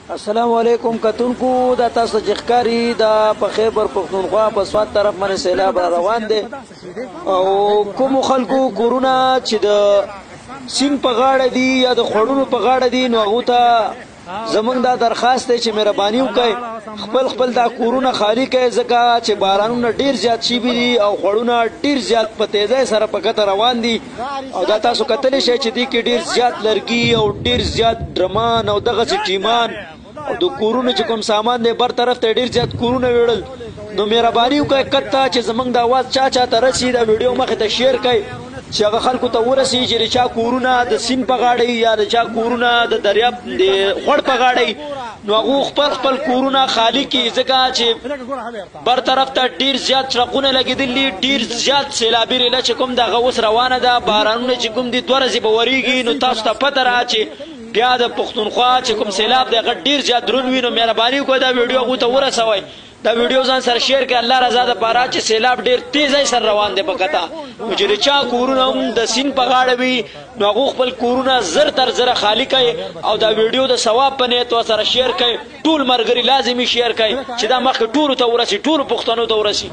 السلام علیکم کتونکو دا تاسو جخکاری دا په خیبر پختونخوا په سوات طرف باندې سیلاب را روان دي او کوم خلکو کورونا چې د سین په غاړه دي یا د خړونو په غاړه دي نو هغه ته زمونږ دا درخواست دی چې مهرباني وکړئ خپل دا کورونا خالی کړئ ځکه چې بارانونه ډیر زیات شوي دي او خړونه ډیر زیات په تیزۍ سره په کته روان دي او دا تاسو کتلی شئ چې دې کې ډیر زیات لرګي او ډیر زیات ډرمان او دغسې ټیمان او د کورونو چې کوم سامان دی بر طرف ته ډیر زیات کورونه ویړل نو مهرباني وکړئ کته چې زمونږ د اواز چا ته رسي دا ویډیو مخې ته شیر کړئ چې هغه خلکو ته ورسي چې د چا کورونه د سیند په غاړه یا د چا کورونه د دریاب د غوړ په غاړه نو هغه خپل کورونه خالی کړي ځکه چې بر طرف ته ډیر زیات چرقونه لګېدلي ډیر زیات سیلابي ریله چې کوم دغه اوس روانه ده بارانونه چې کوم دي 2 ورځې به ورېږي نو تاسو ته پته را چې بیا د پښتونخوا چې کوم سیلاب دی هغه ډیر زیات دروند وي نو مهرباني وکړئ دا ویډیو هغوی ته ورسوئ دا ویډیو ځان سره شیر کړئ الله رضا دپاره چې سیلاب ډیر تیزی سره روان دی په کته نو چې د چا کورونه هم د سیند په غاړه وي نو هغو خپل کورونه زر تر زره خالي کړئ او دا ویډیو د ثواب په نیت ورسره شیر کړئ ټول ملګري لازمي شیر کړئ چې دا مخکې ټولو ته ورسي ټولو پښتنو ته ورسي